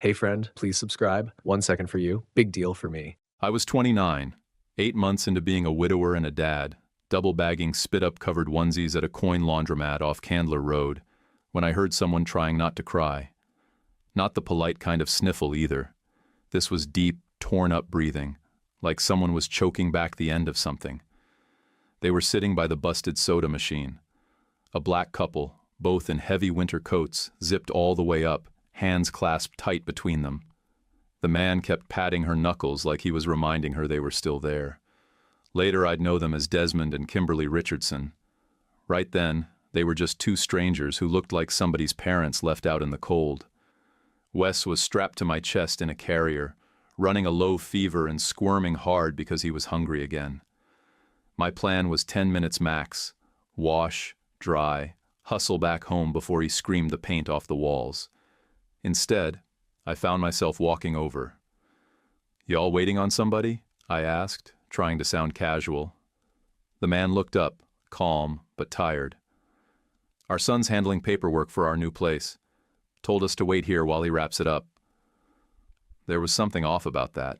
Hey friend, please subscribe. 1 second for you. Big deal for me. I was 29, 8 months into being a widower and a dad, double bagging spit-up covered onesies at a coin laundromat off Candler Road, when I heard someone trying not to cry. Not the polite kind of sniffle either. This was deep, torn-up breathing, like someone was choking back the end of something. They were sitting by the busted soda machine. A black couple, both in heavy winter coats, zipped all the way up, hands clasped tight between them. The man kept patting her knuckles like he was reminding her they were still there. Later I'd know them as Desmond and Kimberly Richardson. Right then, they were just two strangers who looked like somebody's parents left out in the cold. Wes was strapped to my chest in a carrier, running a low fever and squirming hard because he was hungry again. My plan was 10 minutes max. Wash, dry, hustle back home before he screamed the paint off the walls. Instead, I found myself walking over. "Y'all waiting on somebody?" I asked, trying to sound casual. The man looked up, calm but tired. "Our son's handling paperwork for our new place. Told us to wait here while he wraps it up." There was something off about that.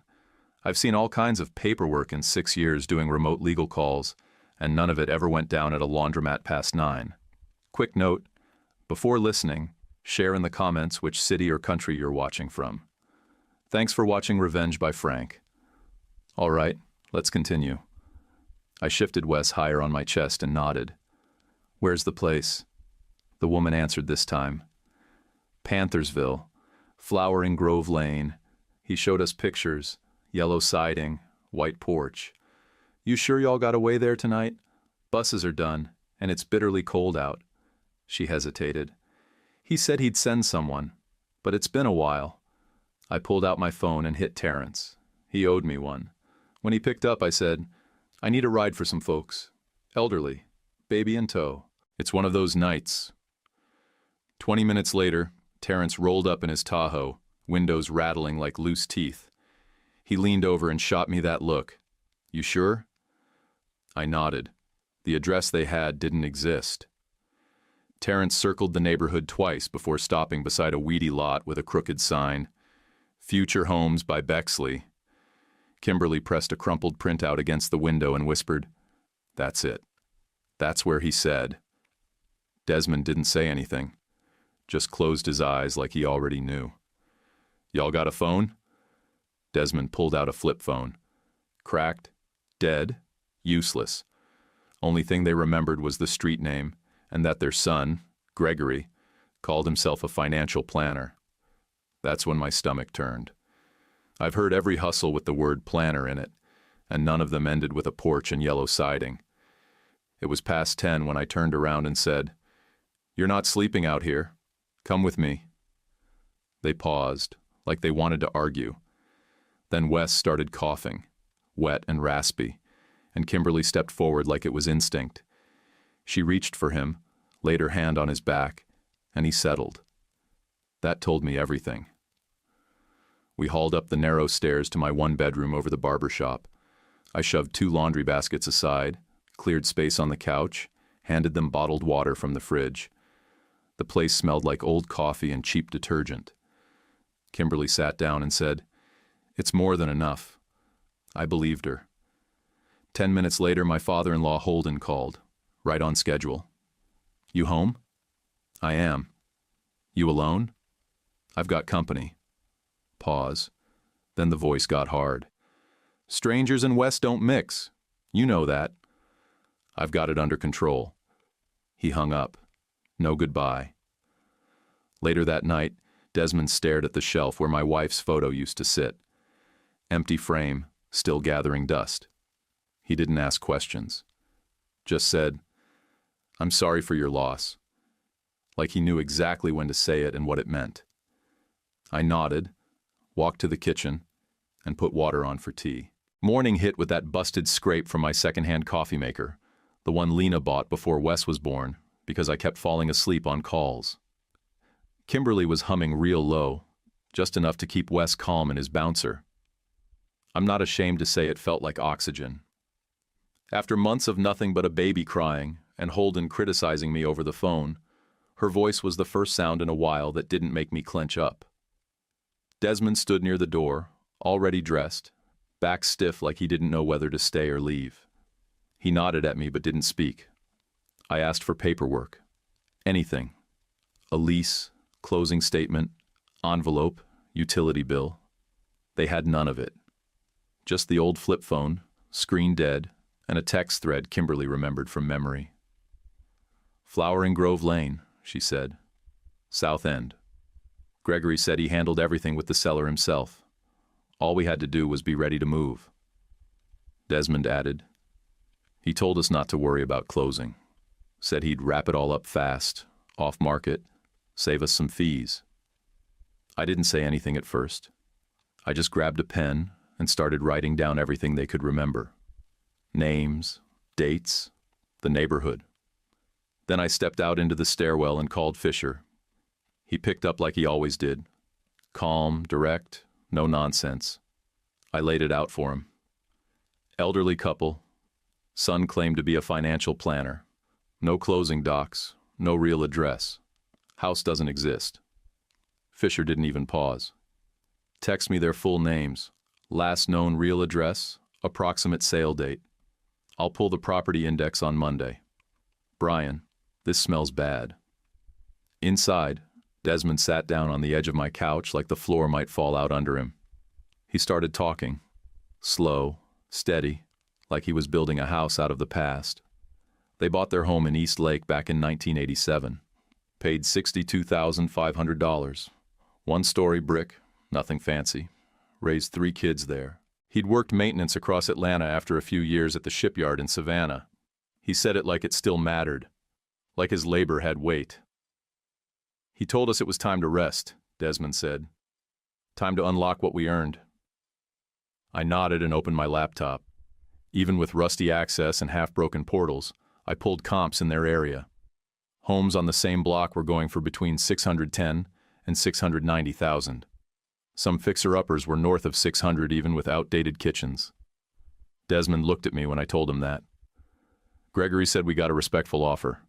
I've seen all kinds of paperwork in 6 years doing remote legal calls, and none of it ever went down at a laundromat past 9. Quick note, before listening, share in the comments which city or country you're watching from. Thanks for watching Revenge by Frank. All right, let's continue. I shifted Wes higher on my chest and nodded. "Where's the place?" The woman answered this time. "Panthersville, Flowering Grove Lane." He showed us pictures, yellow siding, white porch. "You sure y'all got away there tonight? Buses are done, and it's bitterly cold out." She hesitated. "He said he'd send someone, but it's been a while." I pulled out my phone and hit Terrence. He owed me one. When he picked up, I said, "I need a ride for some folks. Elderly, baby in tow. It's one of those nights." 20 minutes later, Terrence rolled up in his Tahoe, windows rattling like loose teeth. He leaned over and shot me that look. "You sure?" I nodded. The address they had didn't exist. Terrence circled the neighborhood twice before stopping beside a weedy lot with a crooked sign, "Future Homes by Bexley." Kimberly pressed a crumpled printout against the window and whispered, "That's it. That's where he said." Desmond didn't say anything, just closed his eyes like he already knew. "Y'all got a phone?" Desmond pulled out a flip phone. Cracked, dead, useless. Only thing they remembered was the street name, and that their son, Gregory, called himself a financial planner. That's when my stomach turned. I've heard every hustle with the word planner in it, and none of them ended with a porch and yellow siding. It was past 10 when I turned around and said, "You're not sleeping out here. Come with me." They paused, like they wanted to argue. Then Wes started coughing, wet and raspy, and Kimberly stepped forward like it was instinct. She reached for him, laid her hand on his back, and he settled. That told me everything. We hauled up the narrow stairs to my one bedroom over the barber shop. I shoved 2 laundry baskets aside, cleared space on the couch, handed them bottled water from the fridge. The place smelled like old coffee and cheap detergent. Kimberly sat down and said, "It's more than enough." I believed her. 10 minutes later, my father-in-law Holden called, right on schedule. "You home?" "I am." "You alone?" "I've got company." Pause. Then the voice got hard. "Strangers and West don't mix. You know that." "I've got it under control." He hung up. No goodbye. Later that night, Desmond stared at the shelf where my wife's photo used to sit. Empty frame, still gathering dust. He didn't ask questions. Just said, "I'm sorry for your loss." Like he knew exactly when to say it and what it meant. I nodded, walked to the kitchen, and put water on for tea. Morning hit with that busted scrape from my secondhand coffee maker, the one Lena bought before Wes was born, because I kept falling asleep on calls. Kimberly was humming real low, just enough to keep Wes calm in his bouncer. I'm not ashamed to say it felt like oxygen. After months of nothing but a baby crying and Holden criticizing me over the phone, her voice was the first sound in a while that didn't make me clench up. Desmond stood near the door, already dressed, back stiff like he didn't know whether to stay or leave. He nodded at me but didn't speak. I asked for paperwork. Anything. A lease, closing statement, envelope, utility bill. They had none of it. Just the old flip phone, screen dead, and a text thread Kimberly remembered from memory. Flowering Grove Lane, she said. South End. Gregory said he handled everything with the seller himself. All we had to do was be ready to move. Desmond added. He told us not to worry about closing. Said he'd wrap it all up fast, off-market, save us some fees. I didn't say anything at first. I just grabbed a pen and started writing down everything they could remember. Names, dates, the neighborhood. Then I stepped out into the stairwell and called Fisher. He picked up like he always did. Calm, direct, no nonsense. I laid it out for him. Elderly couple. Son claimed to be a financial planner. No closing docs, no real address. House doesn't exist. Fisher didn't even pause. Text me their full names, last known real address, approximate sale date. I'll pull the property index on Monday. Brian, this smells bad. Inside, Desmond sat down on the edge of my couch like the floor might fall out under him. He started talking, slow, steady, like he was building a house out of the past. They bought their home in East Lake back in 1987. Paid $62,500. One-story brick, nothing fancy. Raised 3 kids there. He'd worked maintenance across Atlanta after a few years at the shipyard in Savannah. He said it like it still mattered, like his labor had weight. He told us it was time to rest, Desmond said. Time to unlock what we earned. I nodded and opened my laptop. Even with rusty access and half-broken portals, I pulled comps in their area. Homes on the same block were going for between $610,000 and $690,000. Some fixer-uppers were north of $600,000 even with outdated kitchens. Desmond looked at me when I told him that. Gregory said we got a respectful offer.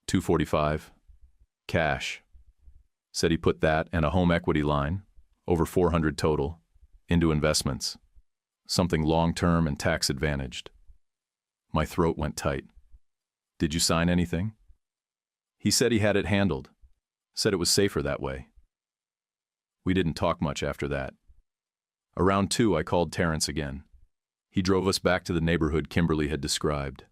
$245,000. Cash. Said he put that and a home equity line, over $400,000 total, into investments. Something long-term and tax-advantaged. My throat went tight. Did you sign anything? He said he had it handled. Said it was safer that way. We didn't talk much after that. Around 2, I called Terrence again. He drove us back to the neighborhood Kimberly had described.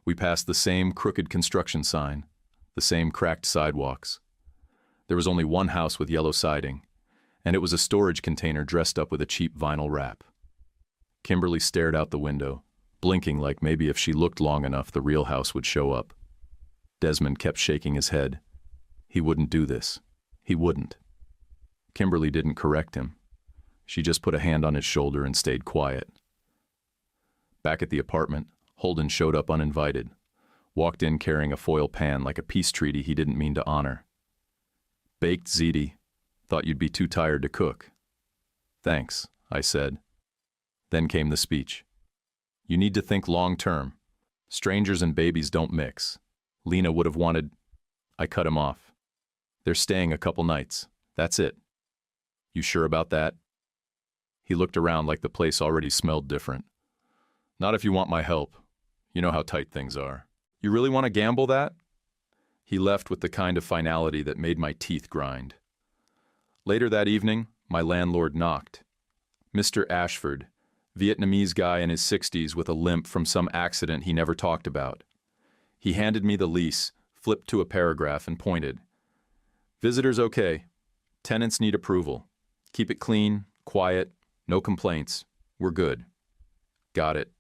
We passed the same crooked construction sign, the same cracked sidewalks. There was only one house with yellow siding, and it was a storage container dressed up with a cheap vinyl wrap. Kimberly stared out the window, blinking like maybe if she looked long enough the real house would show up. Desmond kept shaking his head. He wouldn't do this. He wouldn't. Kimberly didn't correct him. She just put a hand on his shoulder and stayed quiet. Back at the apartment, Holden showed up uninvited, walked in carrying a foil pan like a peace treaty he didn't mean to honor. Baked ziti. Thought you'd be too tired to cook. Thanks, I said. Then came the speech. You need to think long-term. Strangers and babies don't mix. Lena would have wanted... I cut him off. They're staying a couple nights. That's it. You sure about that? He looked around like the place already smelled different. Not if you want my help. You know how tight things are. You really want to gamble that? He left with the kind of finality that made my teeth grind. Later that evening, my landlord knocked. Mr. Ashford, Vietnamese guy in his 60s with a limp from some accident he never talked about. He handed me the lease, flipped to a paragraph, and pointed. Visitors okay. Tenants need approval. Keep it clean, quiet, no complaints. We're good. Got it.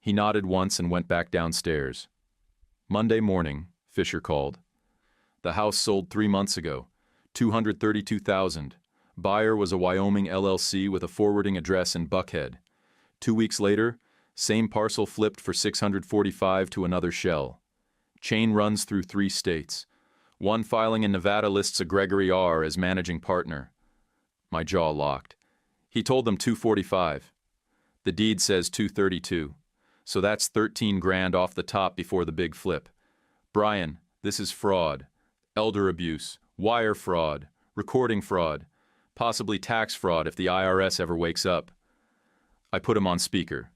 He nodded once and went back downstairs. Monday morning, Fisher called. The house sold 3 months ago. $232,000. Buyer was a Wyoming LLC with a forwarding address in Buckhead. 2 weeks later, same parcel flipped for $645,000 to another shell. Chain runs through 3 states. One filing in Nevada lists a Gregory R. as managing partner. My jaw locked. He told them $245,000. The deed says $232,000. So that's $13,000 off the top before the big flip. Brian, this is fraud. Elder abuse. Wire fraud. Recording fraud. Possibly tax fraud if the IRS ever wakes up. I put him on speaker.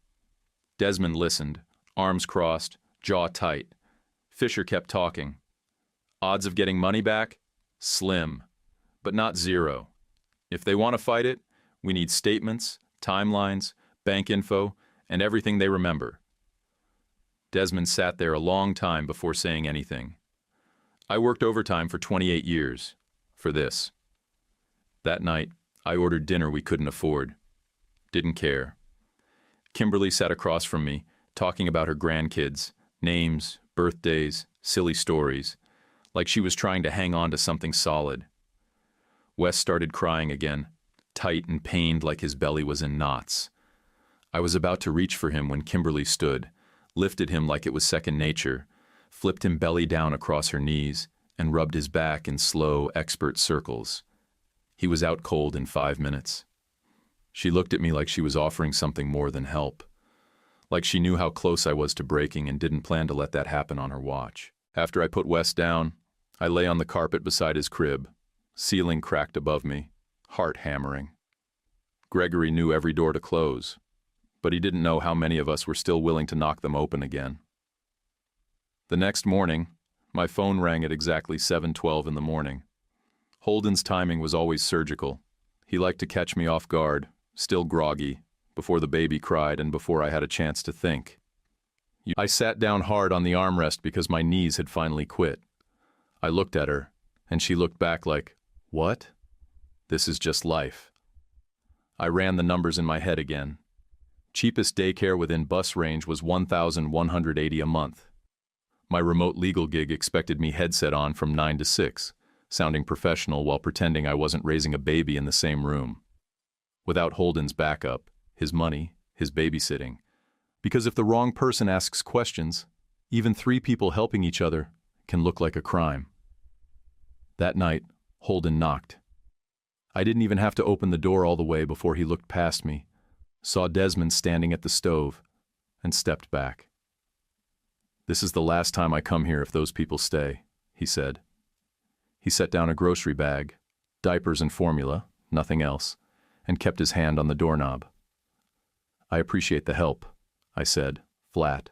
Desmond listened, arms crossed, jaw tight. Fisher kept talking. Odds of getting money back? Slim, but not zero. If they want to fight it, we need statements, timelines, bank info, and everything they remember. Desmond sat there a long time before saying anything. I worked overtime for 28 years. For this. That night, I ordered dinner we couldn't afford. Didn't care. Kimberly sat across from me, talking about her grandkids, names, birthdays, silly stories, like she was trying to hang on to something solid. Wes started crying again, tight and pained like his belly was in knots. I was about to reach for him when Kimberly stood, lifted him like it was second nature, flipped him belly down across her knees, and rubbed his back in slow, expert circles. He was out cold in 5 minutes. She looked at me like she was offering something more than help, like she knew how close I was to breaking and didn't plan to let that happen on her watch. After I put Wes down, I lay on the carpet beside his crib, ceiling cracked above me, heart hammering. Gregory knew every door to close, but he didn't know how many of us were still willing to knock them open again. The next morning, my phone rang at exactly 7:12 in the morning. Holden's timing was always surgical. He liked to catch me off guard, still groggy, before the baby cried and before I had a chance to think. I sat down hard on the armrest because my knees had finally quit. I looked at her, and she looked back like, "What? This is just life." I ran the numbers in my head again. Cheapest daycare within bus range was $1,180 a month. My remote legal gig expected me headset on from 9 to 6, sounding professional while pretending I wasn't raising a baby in the same room. Without Holden's backup, his money, his babysitting. Because if the wrong person asks questions, even 3 people helping each other can look like a crime. That night, Holden knocked. I didn't even have to open the door all the way before he looked past me, saw Desmond standing at the stove, and stepped back. "This is the last time I come here if those people stay," he said. He set down a grocery bag, diapers and formula, nothing else, and kept his hand on the doorknob. "I appreciate the help," I said, flat.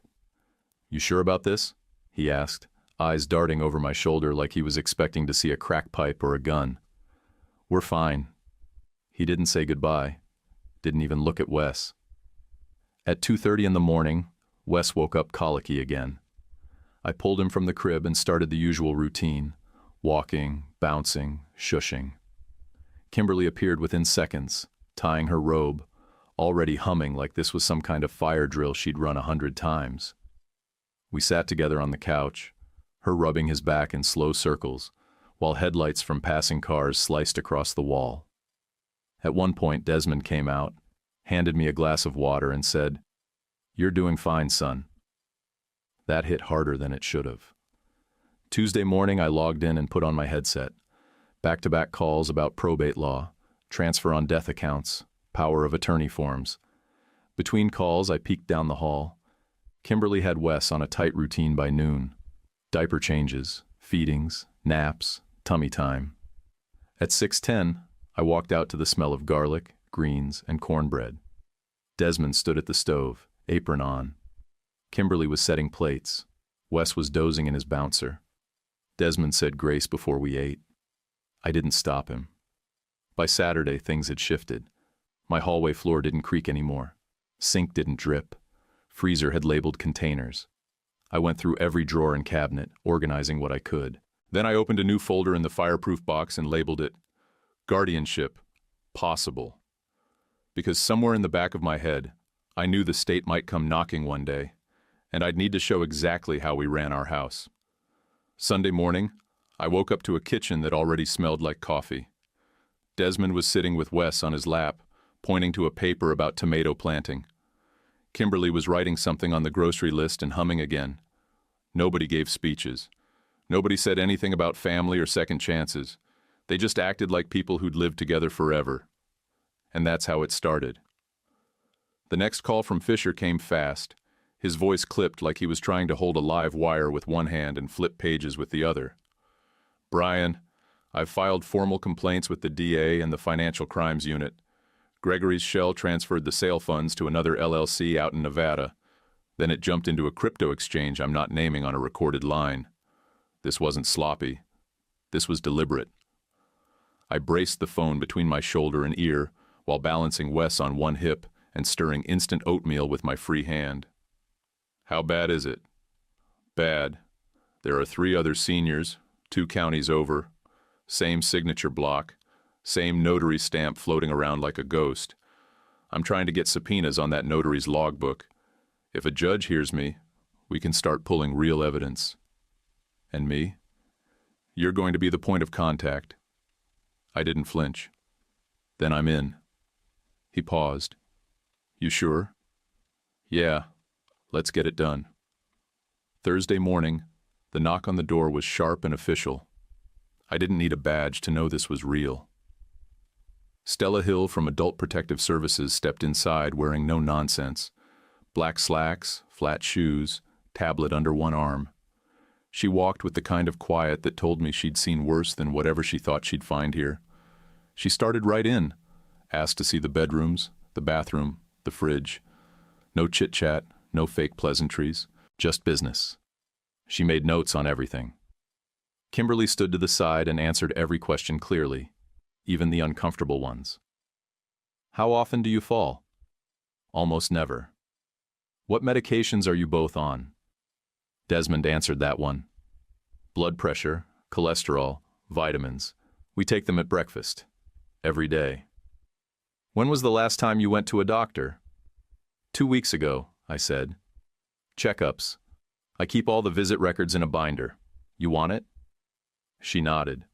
"You sure about this?" he asked, eyes darting over my shoulder like he was expecting to see a crack pipe or a gun. "We're fine." He didn't say goodbye, didn't even look at Wes. At 2:30 in the morning, Wes woke up colicky again. I pulled him from the crib and started the usual routine, walking, bouncing, shushing. Kimberly appeared within seconds, tying her robe, already humming like this was some kind of fire drill she'd run 100 times. We sat together on the couch, her rubbing his back in slow circles, while headlights from passing cars sliced across the wall. At one point, Desmond came out, handed me a glass of water and said, "You're doing fine, son." That hit harder than it should have. Tuesday morning, I logged in and put on my headset. Back-to-back calls about probate law, transfer on death accounts, power of attorney forms. Between calls, I peeked down the hall. Kimberly had Wes on a tight routine by noon. Diaper changes, feedings, naps, tummy time. At 6:10, I walked out to the smell of garlic, greens, and cornbread. Desmond stood at the stove, apron on. Kimberly was setting plates. Wes was dozing in his bouncer. Desmond said grace before we ate. I didn't stop him. By Saturday, things had shifted. My hallway floor didn't creak anymore. Sink didn't drip. Freezer had labeled containers. I went through every drawer and cabinet, organizing what I could. Then I opened a new folder in the fireproof box and labeled it Guardianship, Possible. Because somewhere in the back of my head, I knew the state might come knocking one day, and I'd need to show exactly how we ran our house. Sunday morning, I woke up to a kitchen that already smelled like coffee. Desmond was sitting with Wes on his lap, pointing to a paper about tomato planting. Kimberly was writing something on the grocery list and humming again. Nobody gave speeches. Nobody said anything about family or second chances. They just acted like people who'd lived together forever. And that's how it started. The next call from Fisher came fast. His voice clipped like he was trying to hold a live wire with one hand and flip pages with the other. "Brian, I've filed formal complaints with the DA and the Financial Crimes Unit. Gregory's shell transferred the sale funds to another LLC out in Nevada. Then it jumped into a crypto exchange I'm not naming on a recorded line. This wasn't sloppy. This was deliberate. I braced the phone between my shoulder and ear while balancing Wes on one hip and stirring instant oatmeal with my free hand. How bad is it? Bad. There are 3 other seniors, 2 counties over, same signature block, same notary stamp floating around like a ghost. I'm trying to get subpoenas on that notary's logbook. If a judge hears me, we can start pulling real evidence. And me? You're going to be the point of contact. I didn't flinch. Then I'm in. He paused. You sure? Yeah. Let's get it done. Thursday morning, the knock on the door was sharp and official. I didn't need a badge to know this was real. Stella Hill from Adult Protective Services stepped inside wearing no nonsense. Black slacks, flat shoes, tablet under one arm. She walked with the kind of quiet that told me she'd seen worse than whatever she thought she'd find here. She started right in, asked to see the bedrooms, the bathroom, the fridge. No chit-chat, no fake pleasantries, just business. She made notes on everything. Kimberly stood to the side and answered every question clearly, even the uncomfortable ones. How often do you fall? Almost never. What medications are you both on? Desmond answered that one. Blood pressure, cholesterol, vitamins. We take them at breakfast. Every day. When was the last time you went to a doctor? 2 weeks ago, I said. Checkups. I keep all the visit records in a binder. You want it? She nodded.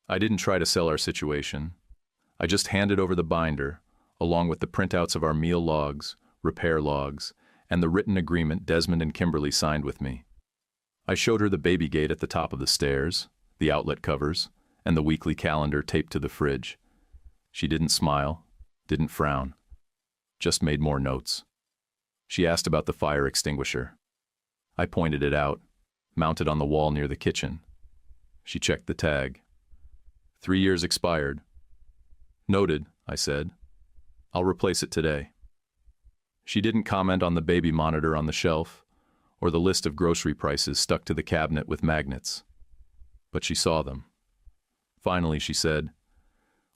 I didn't try to sell our situation. I just handed over the binder, along with the printouts of our meal logs, repair logs, and the written agreement Desmond and Kimberly signed with me. I showed her the baby gate at the top of the stairs, the outlet covers, and the weekly calendar taped to the fridge. She didn't smile, didn't frown, just made more notes. She asked about the fire extinguisher. I pointed it out, mounted on the wall near the kitchen. She checked the tag. 3 years expired. Noted, I said. I'll replace it today. She didn't comment on the baby monitor on the shelf or the list of grocery prices stuck to the cabinet with magnets. But she saw them. Finally, she said,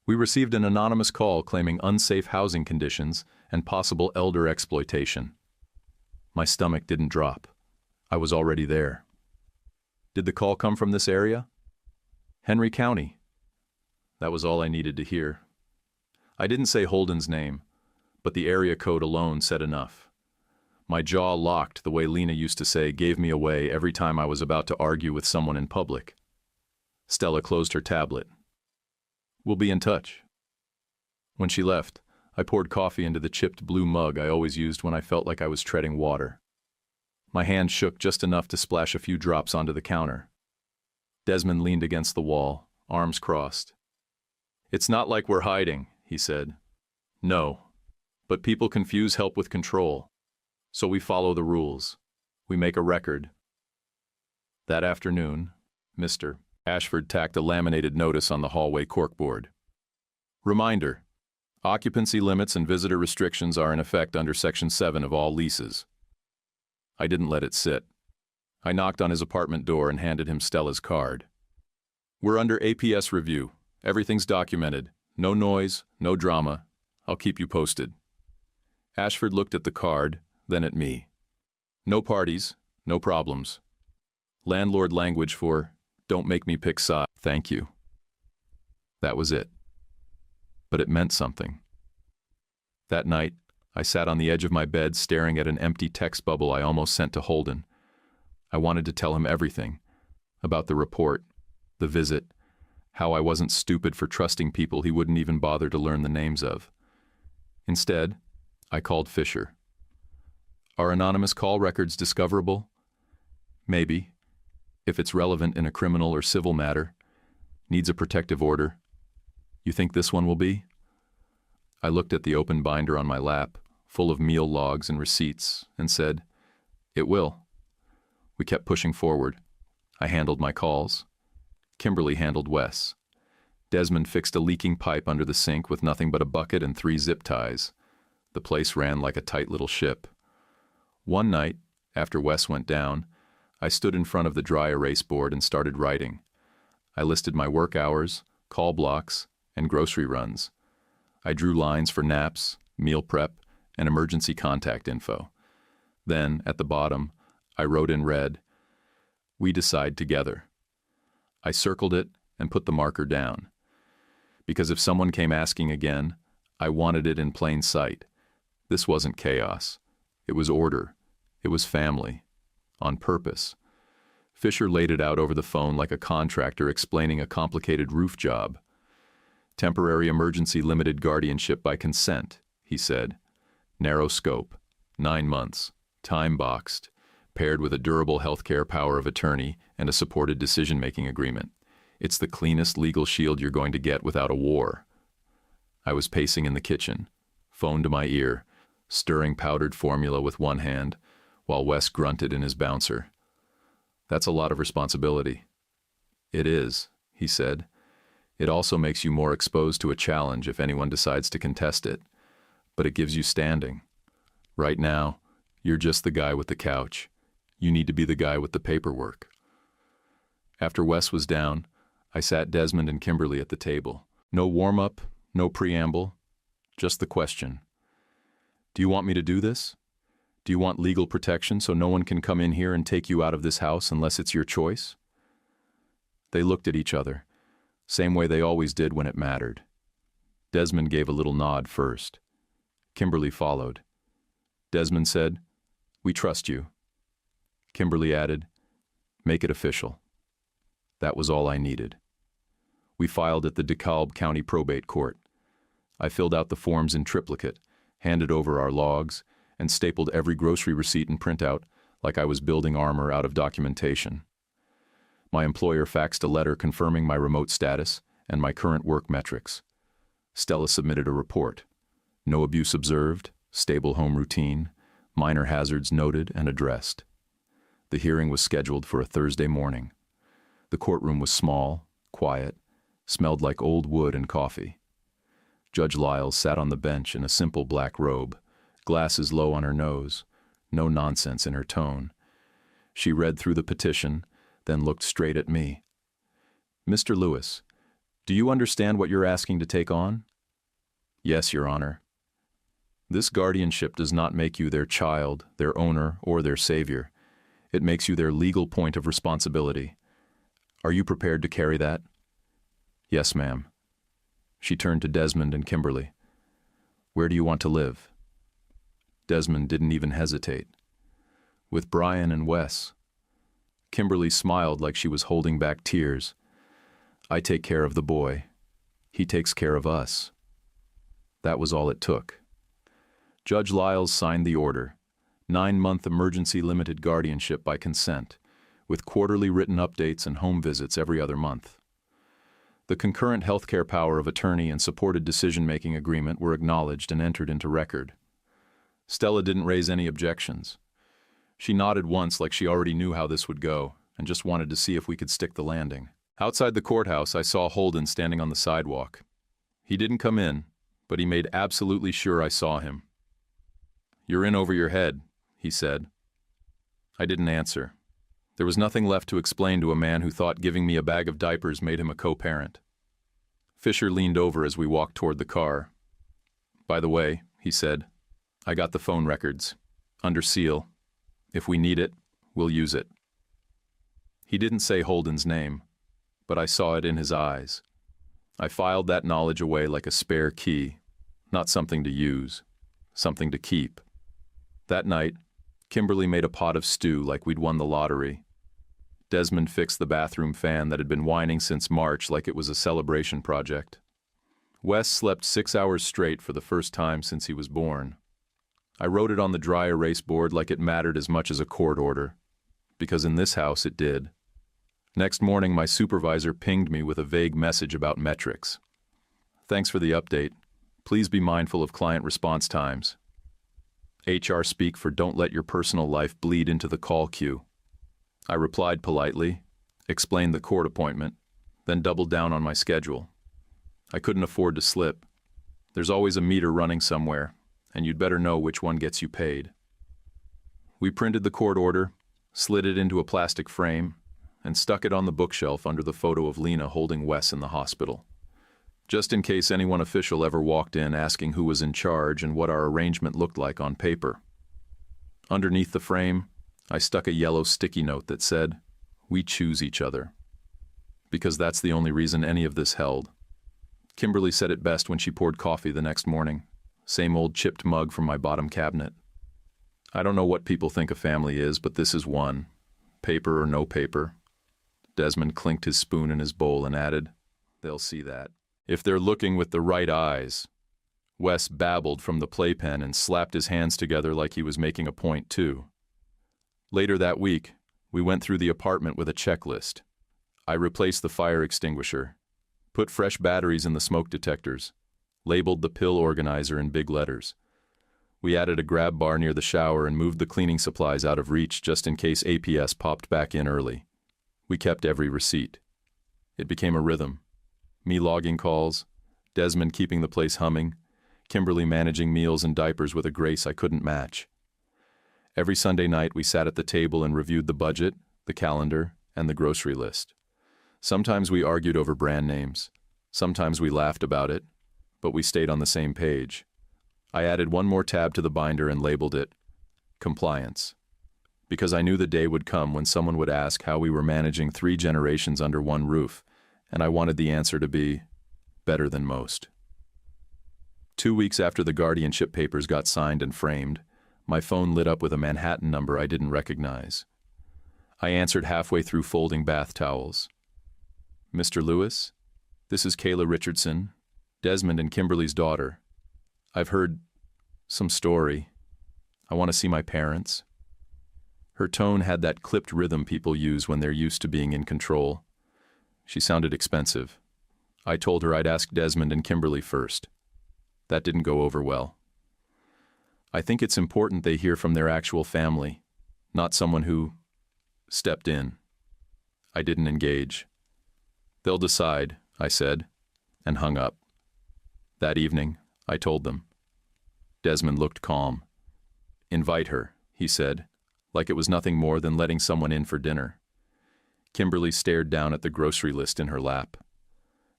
We received an anonymous call claiming unsafe housing conditions and possible elder exploitation. My stomach didn't drop. I was already there. Did the call come from this area? Henry County. That was all I needed to hear. I didn't say Holden's name, but the area code alone said enough. My jaw locked the way Lena used to say gave me away every time I was about to argue with someone in public. Stella closed her tablet. We'll be in touch. When she left, I poured coffee into the chipped blue mug I always used when I felt like I was treading water. My hand shook just enough to splash a few drops onto the counter. Desmond leaned against the wall, arms crossed. It's not like we're hiding, he said. No, but people confuse help with control. So we follow the rules. We make a record. That afternoon, Mr. Ashford tacked a laminated notice on the hallway corkboard. Reminder: occupancy limits and visitor restrictions are in effect under Section 7 of all leases. I didn't let it sit. I knocked on his apartment door and handed him Stella's card. We're under APS review. Everything's documented. No noise, no drama. I'll keep you posted. Ashford looked at the card, then at me. No parties, no problems. Landlord language for, don't make me pick sides. Thank you. That was it. But it meant something. That night, I sat on the edge of my bed staring at an empty text bubble I almost sent to Holden. I wanted to tell him everything. About the report, the visit, how I wasn't stupid for trusting people he wouldn't even bother to learn the names of. Instead, I called Fisher. Are anonymous call records discoverable? Maybe. If it's relevant in a criminal or civil matter. Needs a protective order. You think this one will be? I looked at the open binder on my lap, full of meal logs and receipts, and said, It will. We kept pushing forward. I handled my calls. Kimberly handled Wes. Desmond fixed a leaking pipe under the sink with nothing but a bucket and 3 zip ties. The place ran like a tight little ship. One night, after Wes went down, I stood in front of the dry erase board and started writing. I listed my work hours, call blocks, and grocery runs. I drew lines for naps, meal prep, and emergency contact info. Then, at the bottom, I wrote in red, "We decide together." I circled it and put the marker down. Because if someone came asking again, I wanted it in plain sight. This wasn't chaos. It was order. It was family. On purpose. Fisher laid it out over the phone like a contractor explaining a complicated roof job. "Temporary emergency limited guardianship by consent," he said. "Narrow scope. 9 months. Time boxed. Paired with a durable healthcare power of attorney and a supported decision-making agreement. It's the cleanest legal shield you're going to get without a war." I was pacing in the kitchen, phone to my ear, stirring powdered formula with one hand, while Wes grunted in his bouncer. "That's a lot of responsibility." "It is," he said. "It also makes you more exposed to a challenge if anyone decides to contest it. But it gives you standing. Right now, you're just the guy with the couch. You need to be the guy with the paperwork." After Wes was down, I sat Desmond and Kimberly at the table. No warm-up, no preamble, just the question. "Do you want me to do this? Do you want legal protection so no one can come in here and take you out of this house unless it's your choice?" They looked at each other, same way they always did when it mattered. Desmond gave a little nod first. Kimberly followed. Desmond said, "We trust you." Kimberly added, "Make it official." That was all I needed. We filed at the DeKalb County Probate Court. I filled out the forms in triplicate, handed over our logs, and stapled every grocery receipt and printout like I was building armor out of documentation. My employer faxed a letter confirming my remote status and my current work metrics. Stella submitted a report. No abuse observed, stable home routine, minor hazards noted and addressed. The hearing was scheduled for a Thursday morning. The courtroom was small, quiet, smelled like old wood and coffee. Judge Lyles sat on the bench in a simple black robe, glasses low on her nose, no nonsense in her tone. She read through the petition, then looked straight at me. "Mr. Lewis, do you understand what you're asking to take on?" "Yes, Your Honor." "This guardianship does not make you their child, their owner, or their savior. It makes you their legal point of responsibility. Are you prepared to carry that?" "Yes, ma'am." She turned to Desmond and Kimberly. "Where do you want to live?" Desmond didn't even hesitate. "With Brian and Wes." Kimberly smiled like she was holding back tears. "I take care of the boy. He takes care of us." That was all it took. Judge Lyles signed the order. 9-month emergency limited guardianship by consent, with quarterly written updates and home visits every other month. The concurrent healthcare power of attorney and supported decision-making agreement were acknowledged and entered into record. Stella didn't raise any objections. She nodded once like she already knew how this would go and just wanted to see if we could stick the landing. Outside the courthouse, I saw Holden standing on the sidewalk. He didn't come in, but he made absolutely sure I saw him. "You're in over your head," he said. I didn't answer. There was nothing left to explain to a man who thought giving me a bag of diapers made him a co-parent. Fisher leaned over as we walked toward the car. "By the way," he said, "I got the phone records. Under seal. If we need it, we'll use it." He didn't say Holden's name, but I saw it in his eyes. I filed that knowledge away like a spare key, not something to use, something to keep. That night, Kimberly made a pot of stew like we'd won the lottery. Desmond fixed the bathroom fan that had been whining since March like it was a celebration project. Wes slept 6 hours straight for the first time since he was born. I wrote it on the dry erase board like it mattered as much as a court order, because in this house it did. Next morning, my supervisor pinged me with a vague message about metrics. "Thanks for the update. Please be mindful of client response times." HR speak for don't let your personal life bleed into the call queue. I replied politely, explained the court appointment, then doubled down on my schedule. I couldn't afford to slip. There's always a meter running somewhere, and you'd better know which one gets you paid. We printed the court order, slid it into a plastic frame, and stuck it on the bookshelf under the photo of Lena holding Wes in the hospital, just in case anyone official ever walked in asking who was in charge and what our arrangement looked like on paper. Underneath the frame, I stuck a yellow sticky note that said, "We choose each other." Because that's the only reason any of this held. Kimberly said it best when she poured coffee the next morning. Same old chipped mug from my bottom cabinet. I don't know what people think a family is, but this is one. Paper or no paper. Desmond clinked his spoon in his bowl and added, "They'll see that. If they're looking with the right eyes." Wes babbled from the playpen and slapped his hands together like he was making a point too. Later that week, we went through the apartment with a checklist. I replaced the fire extinguisher, put fresh batteries in the smoke detectors, labeled the pill organizer in big letters. We added a grab bar near the shower and moved the cleaning supplies out of reach just in case APS popped back in early. We kept every receipt. It became a rhythm. Me logging calls, Desmond keeping the place humming, Kimberly managing meals and diapers with a grace I couldn't match. Every Sunday night we sat at the table and reviewed the budget, the calendar, and the grocery list. Sometimes we argued over brand names. Sometimes we laughed about it, but we stayed on the same page. I added one more tab to the binder and labeled it compliance, because I knew the day would come when someone would ask how we were managing 3 generations under one roof, and I wanted the answer to be better than most. 2 weeks after the guardianship papers got signed and framed, my phone lit up with a Manhattan number I didn't recognize. I answered halfway through folding bath towels. "Mr. Lewis, this is Kayla Richardson, Desmond and Kimberly's daughter. I've heard some story. I want to see my parents." Her tone had that clipped rhythm people use when they're used to being in control. She sounded expensive. I told her I'd ask Desmond and Kimberly first. That didn't go over well. I think it's important they hear from their actual family, not someone who stepped in. I didn't engage. "They'll decide," I said, and hung up. That evening, I told them. Desmond looked calm. "Invite her," he said, like it was nothing more than letting someone in for dinner. Kimberly stared down at the grocery list in her lap.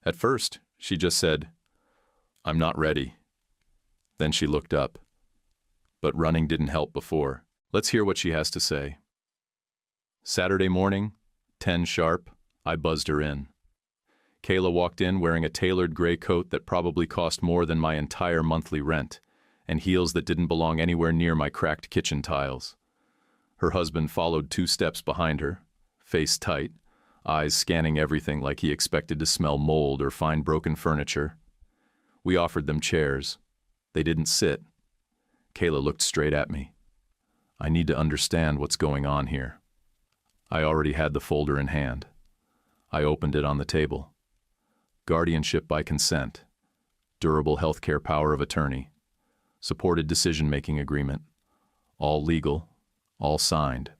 At first, she just said, "I'm not ready." Then she looked up. But running didn't help before. Let's hear what she has to say. Saturday morning, 10 sharp, I buzzed her in. Kayla walked in wearing a tailored gray coat that probably cost more than my entire monthly rent, and heels that didn't belong anywhere near my cracked kitchen tiles. Her husband followed 2 steps behind her, face tight, eyes scanning everything like he expected to smell mold or find broken furniture. We offered them chairs. They didn't sit. Kayla looked straight at me. I need to understand what's going on here. I already had the folder in hand. I opened it on the table. Guardianship by consent. Durable healthcare power of attorney. Supported decision-making agreement. All legal. All signed.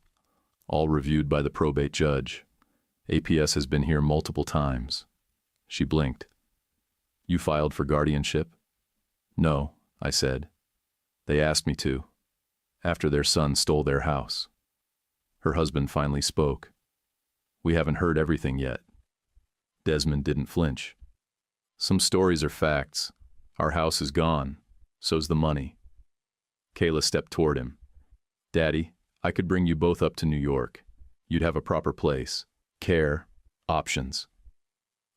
All reviewed by the probate judge. APS has been here multiple times. She blinked. "You filed for guardianship?" "No," I said. "They asked me to, after their son stole their house." Her husband finally spoke. "We haven't heard everything yet." Desmond didn't flinch. "Some stories are facts. Our house is gone. So's the money." Kayla stepped toward him. "Daddy, I could bring you both up to New York. You'd have a proper place, care, options."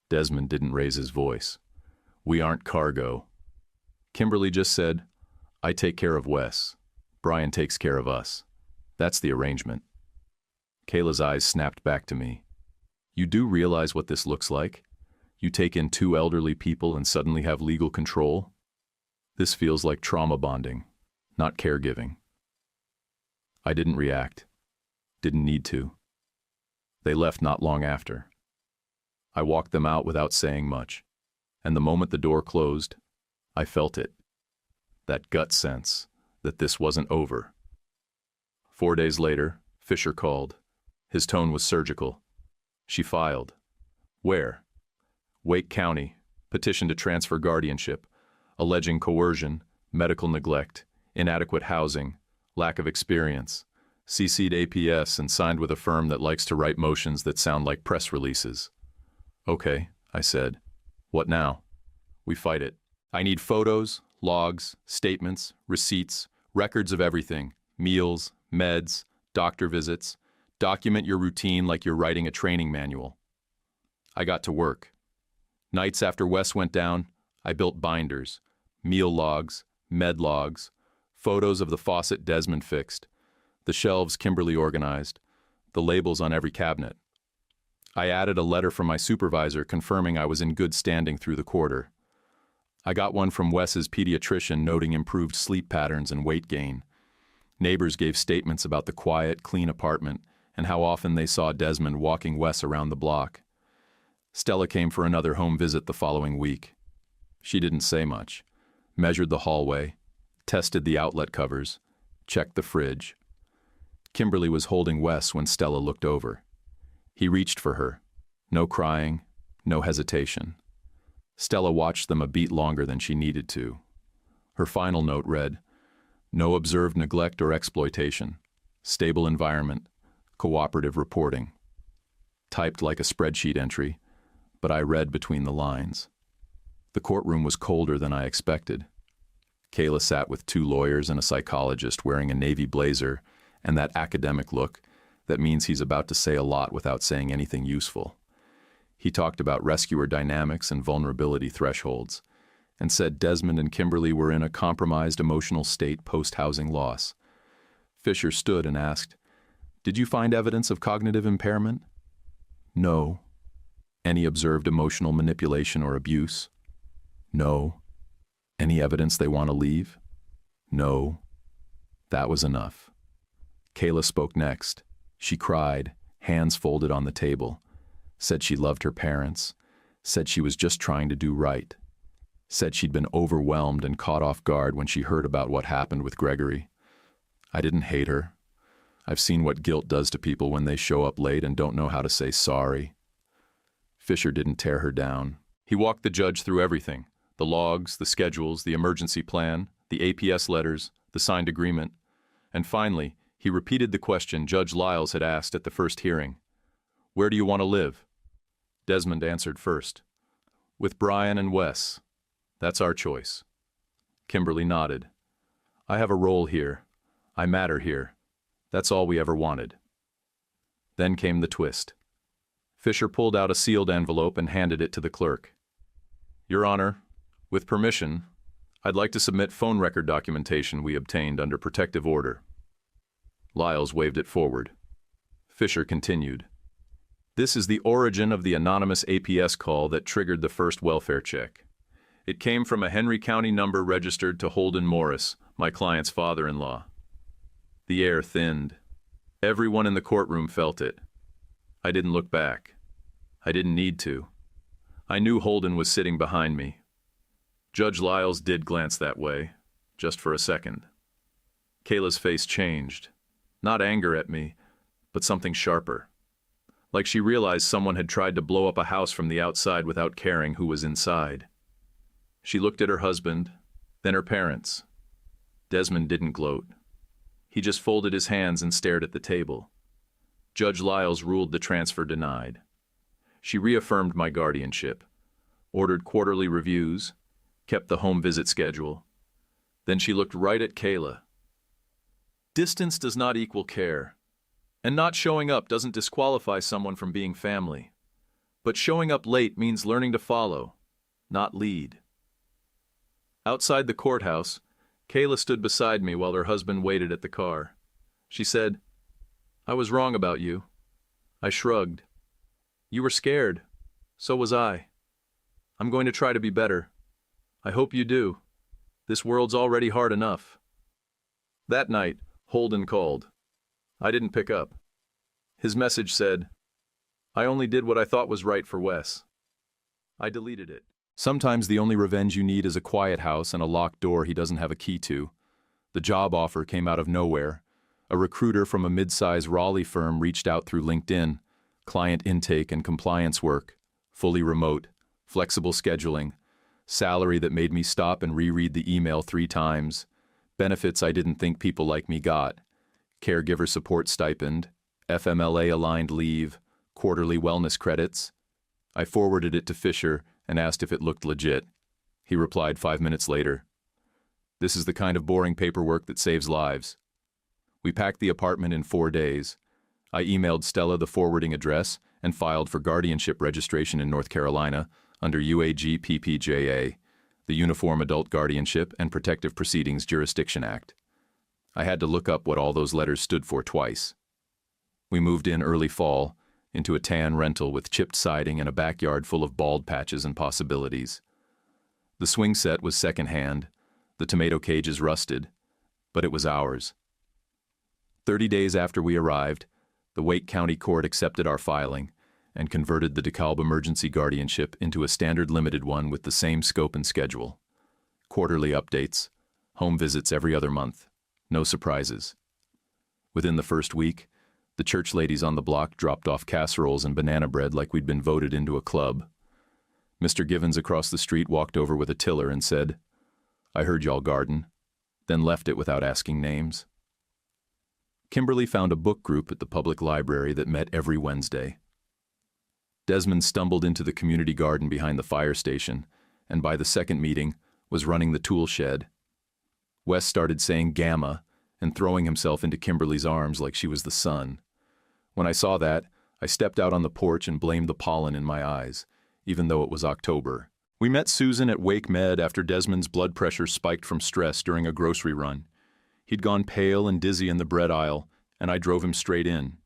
Desmond didn't raise his voice. "We aren't cargo." Kimberly just said, "I take care of Wes. Brian takes care of us. That's the arrangement." Kayla's eyes snapped back to me. "You do realize what this looks like? You take in 2 elderly people and suddenly have legal control? This feels like trauma bonding, not caregiving." I didn't react. Didn't need to. They left not long after. I walked them out without saying much, and the moment the door closed, I felt it. That gut sense that this wasn't over. 4 days later, Fisher called. His tone was surgical. "She filed." "Where?" "Wake County. petition to transfer guardianship, alleging coercion, medical neglect, inadequate housing, lack of experience, CC'd APS and signed with a firm that likes to write motions that sound like press releases. Okay, I said. What now? We fight it. I need photos, logs, statements, receipts, records of everything, meals, meds, doctor visits. Document your routine like you're writing a training manual. I got to work. Nights after Wes went down, I built binders, meal logs, med logs, photos of the faucet Desmond fixed, the shelves Kimberly organized, the labels on every cabinet. I added a letter from my supervisor confirming I was in good standing through the quarter. I got one from Wes's pediatrician noting improved sleep patterns and weight gain. Neighbors gave statements about the quiet, clean apartment and how often they saw Desmond walking Wes around the block. Stella came for another home visit the following week. She didn't say much, measured the hallway, tested the outlet covers, checked the fridge. Kimberly was holding Wes when Stella looked over. He reached for her. No crying, no hesitation. Stella watched them a beat longer than she needed to. Her final note read, "No observed neglect or exploitation. Stable environment. Cooperative reporting." Typed like a spreadsheet entry, but I read between the lines. The courtroom was colder than I expected. Kayla sat with 2 lawyers and a psychologist wearing a navy blazer and that academic look that means he's about to say a lot without saying anything useful. He talked about rescuer dynamics and vulnerability thresholds, and said Desmond and Kimberly were in a compromised emotional state post-housing loss. Fisher stood and asked, "Did you find evidence of cognitive impairment?" "No." "Any observed emotional manipulation or abuse?" "No." "Any evidence they want to leave?" "No." That was enough. Kayla spoke next. She cried, hands folded on the table, said she loved her parents, said she was just trying to do right, said she'd been overwhelmed and caught off guard when she heard about what happened with Gregory. I didn't hate her. I've seen what guilt does to people when they show up late and don't know how to say sorry. Fisher didn't tear her down. He walked the judge through everything: the logs, the schedules, the emergency plan, the APS letters, the signed agreement, and finally, he repeated the question Judge Lyles had asked at the first hearing. "Where do you want to live?" Desmond answered first. "With Brian and Wes. That's our choice." Kimberly nodded. "I have a role here. I matter here. That's all we ever wanted." Then came the twist. Fisher pulled out a sealed envelope and handed it to the clerk. "Your Honor, with permission, I'd like to submit phone record documentation we obtained under protective order." Lyles waved it forward. Fisher continued. "This is the origin of the anonymous APS call that triggered the first welfare check. It came from a Henry County number registered to Holden Morris, my client's father-in-law." The air thinned. Everyone in the courtroom felt it. I didn't look back. I didn't need to. I knew Holden was sitting behind me. Judge Lyles did glance that way, just for a second. Kayla's face changed. Not anger at me, but something sharper. Like she realized someone had tried to blow up a house from the outside without caring who was inside. She looked at her husband, then her parents. Desmond didn't gloat. He just folded his hands and stared at the table. Judge Lyles ruled the transfer denied. She reaffirmed my guardianship, ordered quarterly reviews, kept the home visit schedule. Then she looked right at Kayla. "Distance does not equal care, and not showing up doesn't disqualify someone from being family. But showing up late means learning to follow, not lead." Outside the courthouse, Kayla stood beside me while her husband waited at the car. She said, "I was wrong about you." I shrugged. "You were scared. So was I. I'm going to try to be better. I hope you do. This world's already hard enough." That night, Holden called. I didn't pick up. His message said, "I only did what I thought was right for Wes." I deleted it. Sometimes the only revenge you need is a quiet house and a locked door he doesn't have a key to. The job offer came out of nowhere. A recruiter from a mid-size Raleigh firm reached out through LinkedIn. Client intake and compliance work, fully remote, flexible scheduling, Salary that made me stop and reread the email 3 times. Benefits I didn't think people like me got. Caregiver support stipend, FMLA-aligned leave, quarterly wellness credits. I forwarded it to Fisher and asked if it looked legit. He replied 5 minutes later. This is the kind of boring paperwork that saves lives. We packed the apartment in 4 days. I emailed Stella the forwarding address and filed for guardianship registration in North Carolina under UAG-PPJA, the Uniform Adult Guardianship and Protective Proceedings Jurisdiction Act. I had to look up what all those letters stood for twice. We moved in early fall, into a tan rental with chipped siding and a backyard full of bald patches and possibilities. The swing set was secondhand, the tomato cages rusted, but it was ours. 30 days after we arrived, the Wake County Court accepted our filing and converted the DeKalb emergency guardianship into a standard limited one with the same scope and schedule. Quarterly updates, home visits every other month, no surprises. Within the first week, the church ladies on the block dropped off casseroles and banana bread like we'd been voted into a club. Mr. Givens across the street walked over with a tiller and said, "I heard y'all garden," then left it without asking names. Kimberly found a book group at the public library that met every Wednesday. Desmond stumbled into the community garden behind the fire station, and by the second meeting, was running the tool shed. Wes started saying gamma and throwing himself into Kimberly's arms like she was the sun. When I saw that, I stepped out on the porch and blamed the pollen in my eyes, even though it was October. We met Susan at Wake Med after Desmond's blood pressure spiked from stress during a grocery run. He'd gone pale and dizzy in the bread aisle, and I drove him straight in.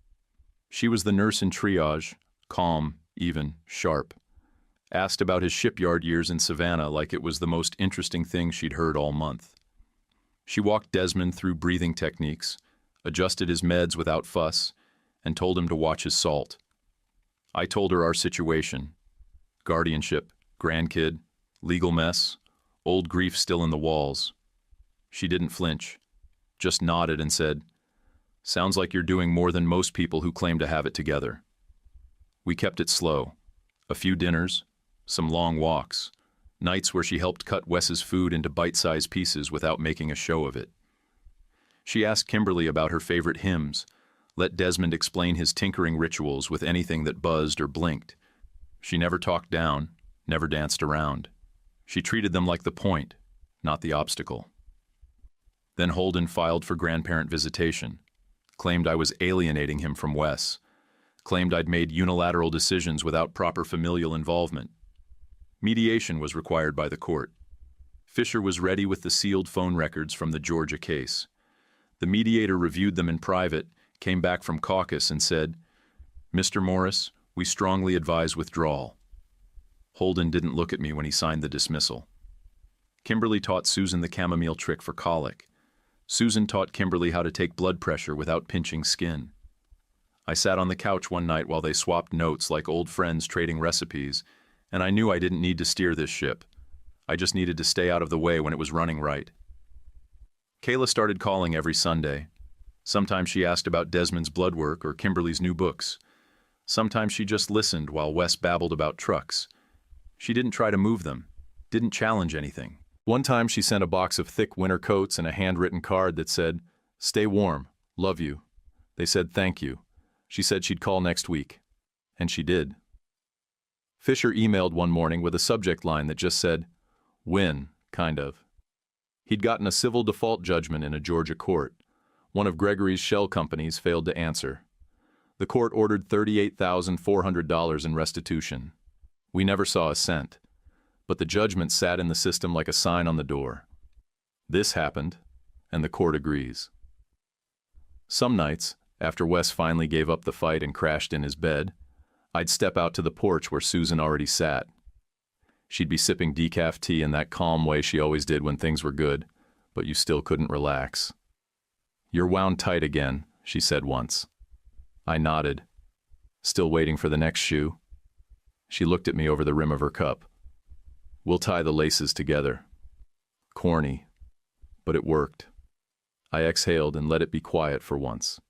She was the nurse in triage, calm, even, sharp. Asked about his shipyard years in Savannah like it was the most interesting thing she'd heard all month. She walked Desmond through breathing techniques, adjusted his meds without fuss, and told him to watch his salt. I told her our situation. Guardianship, grandkid, legal mess, old grief still in the walls. She didn't flinch, just nodded and said, "Sounds like you're doing more than most people who claim to have it together." We kept it slow. A few dinners, some long walks, nights where she helped cut Wes's food into bite-sized pieces without making a show of it. She asked Kimberly about her favorite hymns, let Desmond explain his tinkering rituals with anything that buzzed or blinked. She never talked down, never danced around. She treated them like the point, not the obstacle. Then Holden filed for grandparent visitation, claimed I was alienating him from Wes, claimed I'd made unilateral decisions without proper familial involvement. Mediation was required by the court. Fisher was ready with the sealed phone records from the Georgia case. The mediator reviewed them in private, came back from caucus and said, "Mr. Morris, we strongly advise withdrawal." Holden didn't look at me when he signed the dismissal. Kimberly taught Susan the chamomile trick for colic. Susan taught Kimberly how to take blood pressure without pinching skin. I sat on the couch one night while they swapped notes like old friends trading recipes, and I knew I didn't need to steer this ship. I just needed to stay out of the way when it was running right. Kayla started calling every Sunday. Sometimes she asked about Desmond's blood work or Kimberly's new books. Sometimes she just listened while Wes babbled about trucks. She didn't try to move them, didn't challenge anything. One time she sent a box of thick winter coats and a handwritten card that said, "Stay warm, love you." They said thank you. She said she'd call next week. And she did. Fisher emailed one morning with a subject line that just said, "Win, kind of." He'd gotten a civil default judgment in a Georgia court. One of Gregory's shell companies failed to answer. The court ordered $38,400 in restitution. We never saw a cent, but the judgment sat in the system like a sign on the door. This happened, and the court agrees. Some nights, after Wes finally gave up the fight and crashed in his bed, I'd step out to the porch where Susan already sat. She'd be sipping decaf tea in that calm way she always did when things were good, but you still couldn't relax. "You're wound tight again," she said once. I nodded, still waiting for the next shoe. She looked at me over the rim of her cup. "We'll tie the laces together." Corny, but it worked. I exhaled and let it be quiet for once.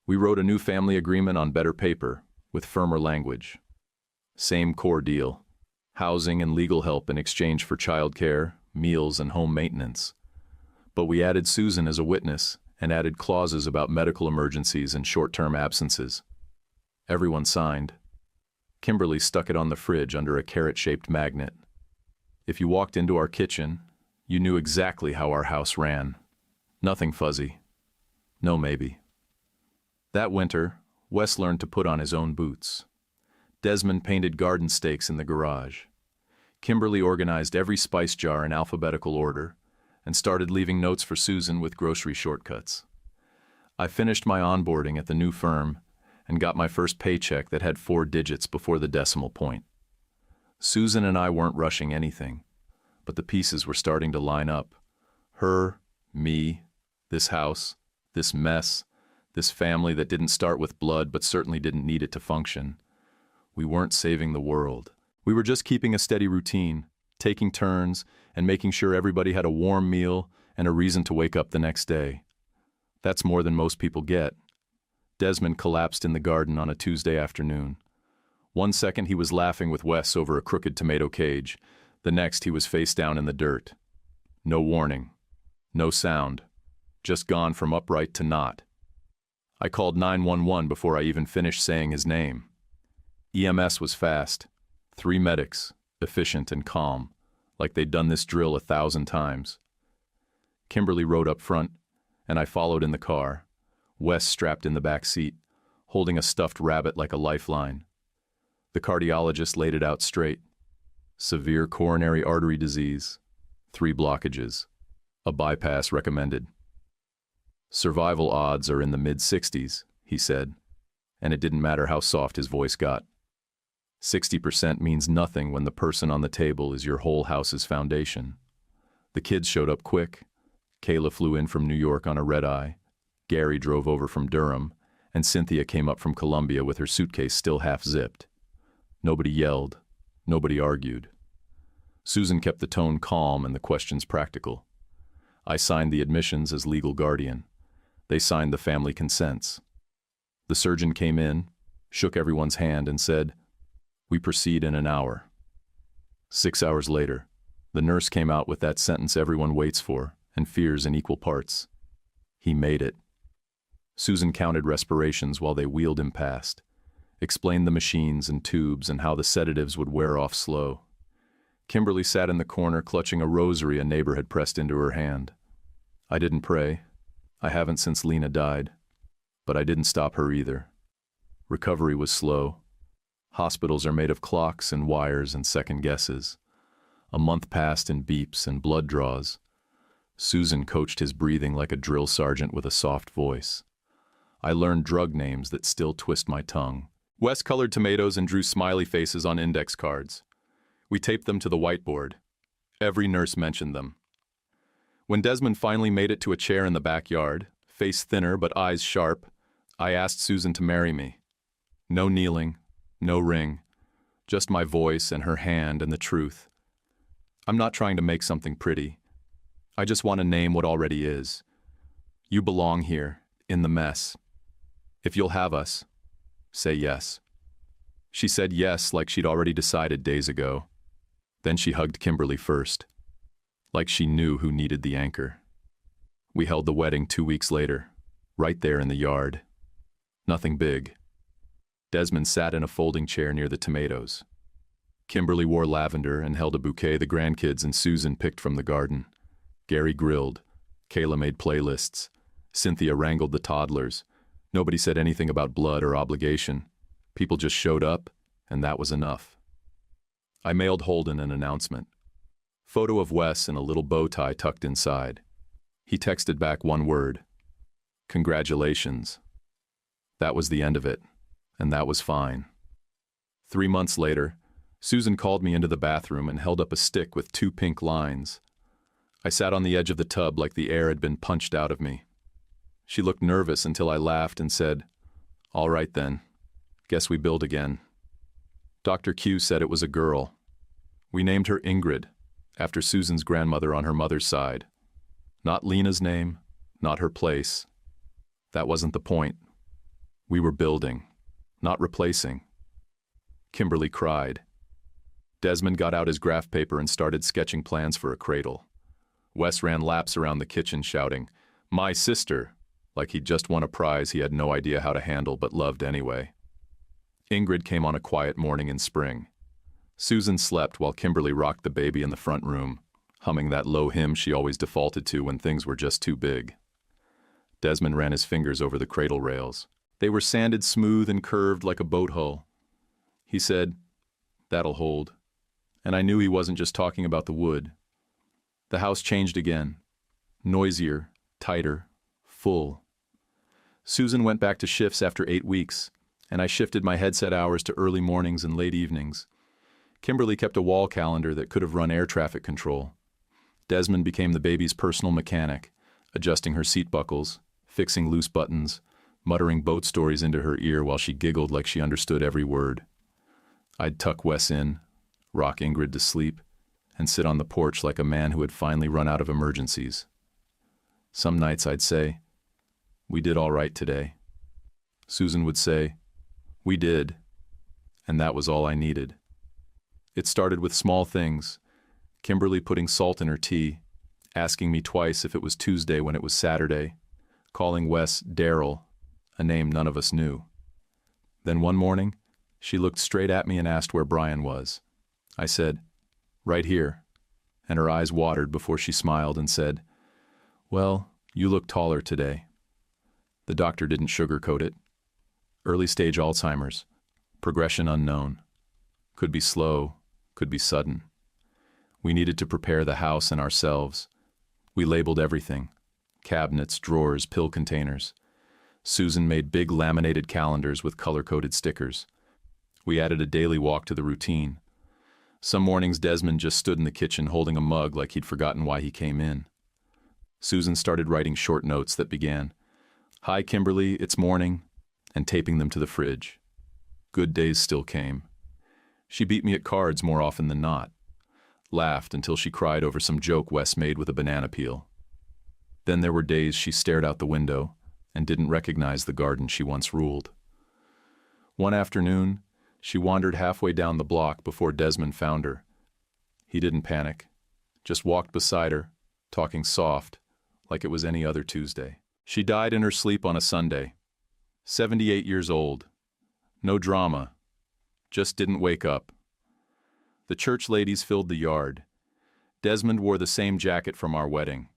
We wrote a new family agreement on better paper, with firmer language. Same core deal. housing and legal help in exchange for childcare, meals, and home maintenance. But we added Susan as a witness and added clauses about medical emergencies and short-term absences. Everyone signed. Kimberly stuck it on the fridge under a carrot-shaped magnet. If you walked into our kitchen, you knew exactly how our house ran. Nothing fuzzy. No maybe. That winter, Wes learned to put on his own boots. Desmond painted garden stakes in the garage. Kimberly organized every spice jar in alphabetical order and started leaving notes for Susan with grocery shortcuts. I finished my onboarding at the new firm and got my first paycheck that had 4 digits before the decimal point. Susan and I weren't rushing anything, but the pieces were starting to line up. Her, me, this house, this mess, this family that didn't start with blood but certainly didn't need it to function. We weren't saving the world. We were just keeping a steady routine, taking turns, and making sure everybody had a warm meal and a reason to wake up the next day. That's more than most people get. Desmond collapsed in the garden on a Tuesday afternoon. One second he was laughing with Wes over a crooked tomato cage. The next he was face down in the dirt. No warning. No sound. Just gone from upright to not. I called 911 before I even finished saying his name. EMS was fast. 3 medics, efficient and calm, like they'd done this drill 1,000 times. Kimberly rode up front, and I followed in the car, Wes strapped in the back seat, holding a stuffed rabbit like a lifeline. The cardiologist laid it out straight. Severe coronary artery disease, 3 blockages, a bypass recommended. Survival odds are in the mid-60s, he said, and it didn't matter how soft his voice got. 60% means nothing when the person on the table is your whole house's foundation. The kids showed up quick. Kayla flew in from New York on a red-eye. Gary drove over from Durham, and Cynthia came up from Columbia with her suitcase still half-zipped. Nobody yelled. Nobody argued. Susan kept the tone calm and the questions practical. I signed the admissions as legal guardian. They signed the family consents. The surgeon came in, shook everyone's hand, and said, "We proceed in an hour." 6 hours later, the nurse came out with that sentence everyone waits for and fears in equal parts. He made it. Susan counted respirations while they wheeled him past, explained the machines and tubes and how the sedatives would wear off slow. Kimberly sat in the corner clutching a rosary a neighbor had pressed into her hand. I didn't pray. I haven't since Lena died. But I didn't stop her either. Recovery was slow. Hospitals are made of clocks and wires and second guesses. A month passed in beeps and blood draws. Susan coached his breathing like a drill sergeant with a soft voice. I learned drug names that still twist my tongue. Wes colored tomatoes and drew smiley faces on index cards. We taped them to the whiteboard. Every nurse mentioned them. When Desmond finally made it to a chair in the backyard, face thinner but eyes sharp, I asked Susan to marry me. No kneeling, no ring, just my voice and her hand and the truth. I'm not trying to make something pretty. I just want to name what already is. You belong here, in the mess. If you'll have us, say yes. She said yes like she'd already decided days ago. Then she hugged Kimberly first, like she knew who needed the anchor. We held the wedding 2 weeks later, right there in the yard. Nothing big. Desmond sat in a folding chair near the tomatoes. Kimberly wore lavender and held a bouquet the grandkids and Susan picked from the garden. Gary grilled. Kayla made playlists. Cynthia wrangled the toddlers. Nobody said anything about blood or obligation. People just showed up, and that was enough. I mailed Holden an announcement. Photo of Wes in a little bow tie tucked inside. He texted back one word. Congratulations. That was the end of it, and that was fine. 3 months later, Susan called me into the bathroom and held up a stick with 2 pink lines. I sat on the edge of the tub like the air had been punched out of me. She looked nervous until I laughed and said, "All right then, guess we build again." Dr. Q said it was a girl. We named her Ingrid, after Susan's grandmother on her mother's side. Not Lena's name, not her place. That wasn't the point. We were building, not replacing. Kimberly cried. Desmond got out his graph paper and started sketching plans for a cradle. Wes ran laps around the kitchen shouting, "My sister!" like he'd just won a prize he had no idea how to handle but loved anyway. Ingrid came on a quiet morning in spring. Susan slept while Kimberly rocked the baby in the front room, humming that low hymn she always defaulted to when things were just too big. Desmond ran his fingers over the cradle rails. They were sanded smooth and curved like a boat hull. He said, "That'll hold." And I knew he wasn't just talking about the wood. The house changed again. Noisier, tighter, full. Susan went back to shifts after 8 weeks, and I shifted my headset hours to early mornings and late evenings. Kimberly kept a wall calendar that could have run air traffic control. Desmond became the baby's personal mechanic, adjusting her seat buckles, fixing loose buttons, muttering boat stories into her ear while she giggled like she understood every word. I'd tuck Wes in, rock Ingrid to sleep, and sit on the porch like a man who had finally run out of emergencies. Some nights I'd say, "We did all right today." Susan would say, "We did," and that was all I needed. It started with small things, Kimberly putting salt in her tea, asking me twice if it was Tuesday when it was Saturday, calling Wes Daryl, a name none of us knew. Then one morning, she looked straight at me and asked where Brian was. I said, "Right here," and her eyes watered before she smiled and said, "Well, you look taller today." The doctor didn't sugarcoat it. Early stage Alzheimer's, progression unknown. Could be slow, could be sudden. We needed to prepare the house and ourselves. We labeled everything: cabinets, drawers, pill containers. Susan made big laminated calendars with color-coded stickers. We added a daily walk to the routine. Some mornings Desmond just stood in the kitchen holding a mug like he'd forgotten why he came in. Susan started writing short notes that began, "Hi Kimberly, it's morning," and taping them to the fridge. Good days still came. She beat me at cards more often than not. Laughed until she cried over some joke Wes made with a banana peel. Then there were days she stared out the window and didn't recognize the garden she once ruled. One afternoon, she wandered halfway down the block before Desmond found her. He didn't panic, just walked beside her, talking soft, like it was any other Tuesday. She died in her sleep on a Sunday. 78 years old. No drama. Just didn't wake up. The church ladies filled the yard. Desmond wore the same jacket from our wedding.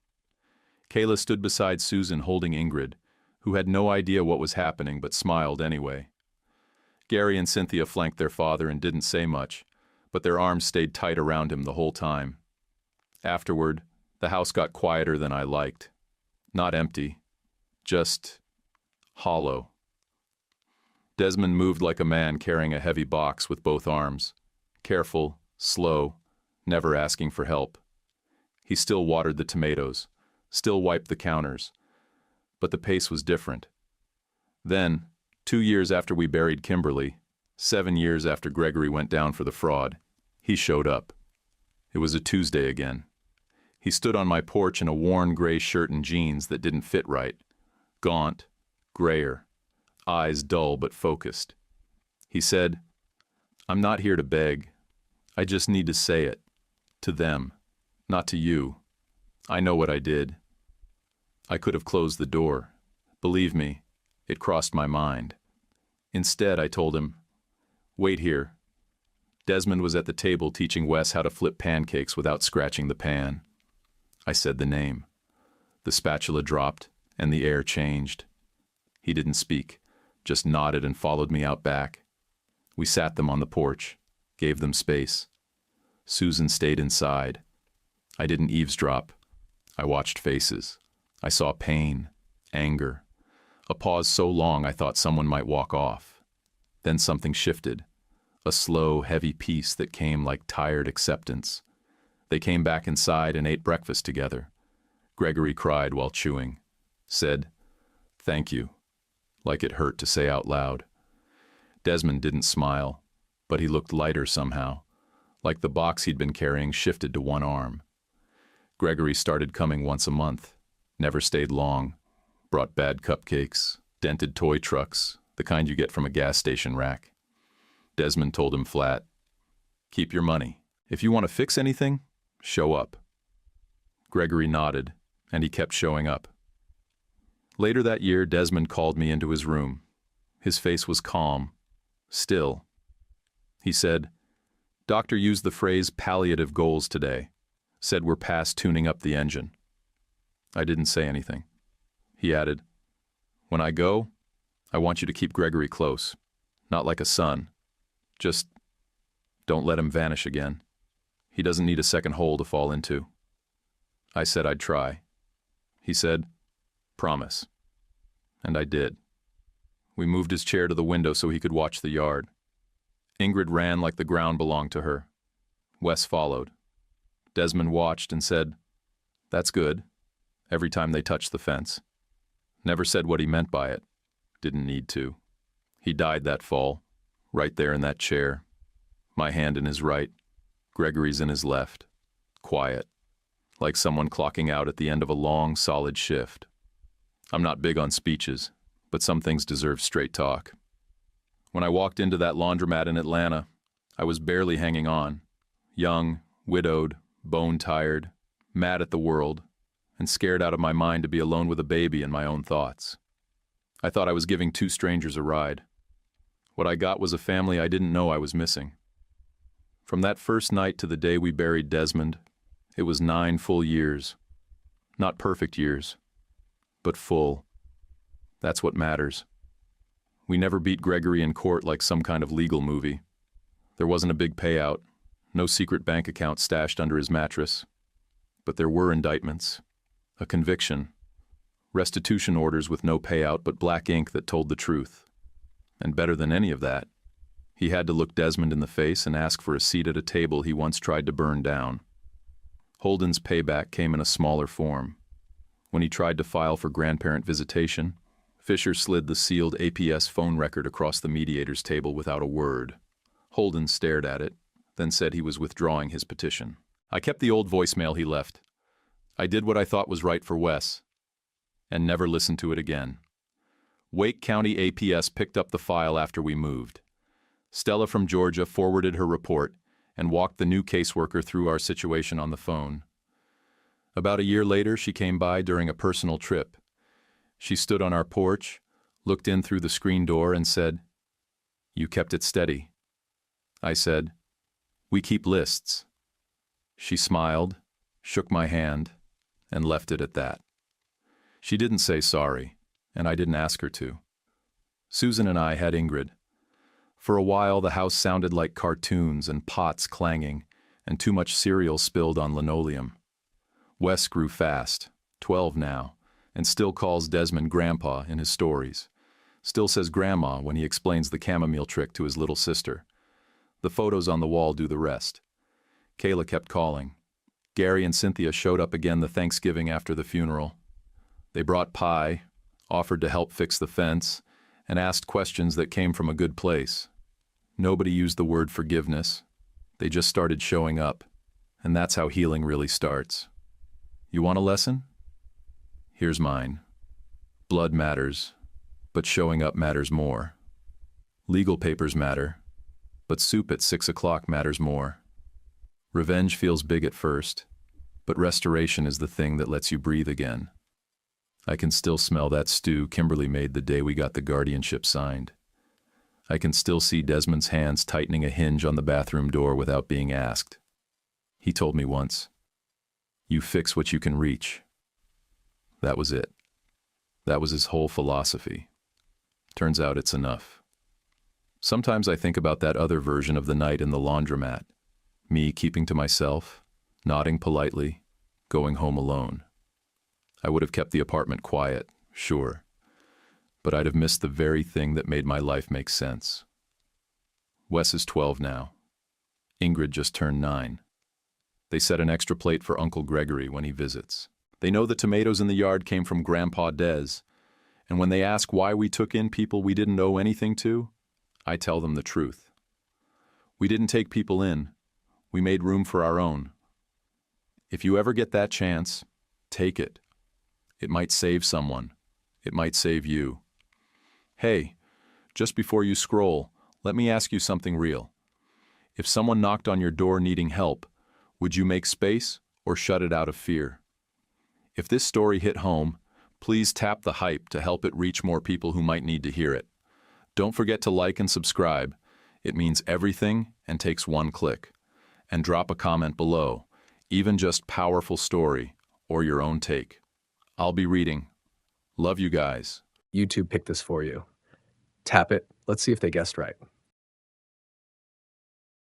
Kayla stood beside Susan holding Ingrid, who had no idea what was happening but smiled anyway. Gary and Cynthia flanked their father and didn't say much, but their arms stayed tight around him the whole time. Afterward, the house got quieter than I liked. Not empty, just hollow. Desmond moved like a man carrying a heavy box with both arms, careful, slow, never asking for help. He still watered the tomatoes, still wiped the counters, but the pace was different. Then, 2 years after we buried Kimberly, 7 years after Gregory went down for the fraud, he showed up. It was a Tuesday again. He stood on my porch in a worn gray shirt and jeans that didn't fit right, gaunt, grayer, eyes dull but focused. He said, "I'm not here to beg. I just need to say it. To them, not to you. I know what I did." I could have closed the door. Believe me, it crossed my mind. Instead, I told him, "Wait here." Desmond was at the table teaching Wes how to flip pancakes without scratching the pan. I said the name. The spatula dropped, and the air changed. He didn't speak, just nodded and followed me out back. We sat them on the porch, gave them space. Susan stayed inside. I didn't eavesdrop. I watched faces. I saw pain, anger, a pause so long I thought someone might walk off. Then something shifted, a slow, heavy peace that came like tired acceptance. They came back inside and ate breakfast together. Gregory cried while chewing, said, "Thank you," like it hurt to say out loud. Desmond didn't smile, but he looked lighter somehow, like the box he'd been carrying shifted to one arm. Gregory started coming once a month, never stayed long, brought bad cupcakes, dented toy trucks, the kind you get from a gas station rack. Desmond told him flat, Keep your money. If you want to fix anything, show up. Gregory nodded, and he kept showing up. Later that year, Desmond called me into his room. His face was calm, still. He said, "Doctor used the phrase palliative goals today. Said we're past tuning up the engine." I didn't say anything. He added, "When I go, I want you to keep Gregory close. Not like a son. Just don't let him vanish again. He doesn't need a second hole to fall into." I said I'd try. He said, "Promise." And I did. We moved his chair to the window so he could watch the yard. Ingrid ran like the ground belonged to her. Wes followed. Desmond watched and said, "That's good," every time they touched the fence. Never said what he meant by it. Didn't need to. He died that fall, right there in that chair. My hand in his right, Gregory's in his left. Quiet, like someone clocking out at the end of a long, solid shift. I'm not big on speeches, but some things deserve straight talk. When I walked into that laundromat in Atlanta, I was barely hanging on. Young, widowed, bone-tired, mad at the world, and scared out of my mind to be alone with a baby and my own thoughts. I thought I was giving two strangers a ride. What I got was a family I didn't know I was missing. From that first night to the day we buried Desmond, it was 9 full years. Not perfect years, but full. That's what matters. We never beat Gregory in court like some kind of legal movie. There wasn't a big payout, no secret bank account stashed under his mattress. But there were indictments, a conviction, restitution orders with no payout but black ink that told the truth. And better than any of that, he had to look Desmond in the face and ask for a seat at a table he once tried to burn down. Holden's payback came in a smaller form. When he tried to file for grandparent visitation, Fisher slid the sealed APS phone record across the mediator's table without a word. Holden stared at it, then said he was withdrawing his petition. I kept the old voicemail he left. I did what I thought was right for Wes, and never listened to it again. Wake County APS picked up the file after we moved. Stella from Georgia forwarded her report and walked the new caseworker through our situation on the phone. About a year later, she came by during a personal trip. She stood on our porch, looked in through the screen door and said, "You kept it steady." I said, "We keep lists." She smiled, shook my hand, and left it at that. She didn't say sorry, and I didn't ask her to. Susan and I had Ingrid. For a while, the house sounded like cartoons and pots clanging, and too much cereal spilled on linoleum. Wes grew fast, 12 now, and still calls Desmond Grandpa in his stories. Still says Grandma when he explains the chamomile trick to his little sister. The photos on the wall do the rest. Kayla kept calling. Gary and Cynthia showed up again the Thanksgiving after the funeral. They brought pie, offered to help fix the fence, and asked questions that came from a good place. Nobody used the word forgiveness. They just started showing up, and that's how healing really starts. You want a lesson? Here's mine. Blood matters, but showing up matters more. Legal papers matter, but soup at 6 o'clock matters more. Revenge feels big at first, but restoration is the thing that lets you breathe again. I can still smell that stew Kimberly made the day we got the guardianship signed. I can still see Desmond's hands tightening a hinge on the bathroom door without being asked. He told me once, "You fix what you can reach." That was it. That was his whole philosophy. Turns out it's enough. Sometimes I think about that other version of the night in the laundromat, me keeping to myself, nodding politely, going home alone. I would have kept the apartment quiet, sure, but I'd have missed the very thing that made my life make sense. Wes is 12 now. Ingrid just turned 9. They set an extra plate for Uncle Gregory when he visits. They know the tomatoes in the yard came from Grandpa Des, and when they ask why we took in people we didn't owe anything to, I tell them the truth. We didn't take people in. We made room for our own. If you ever get that chance, take it. It might save someone. It might save you. Hey, just before you scroll, let me ask you something real. If someone knocked on your door needing help, would you make space or shut it out of fear? If this story hit home, please tap the hype to help it reach more people who might need to hear it. Don't forget to like and subscribe. It means everything and takes one click. And drop a comment below, even just powerful story or your own take. I'll be reading. Love you guys. YouTube picked this for you. Tap it. Let's see if they guessed right.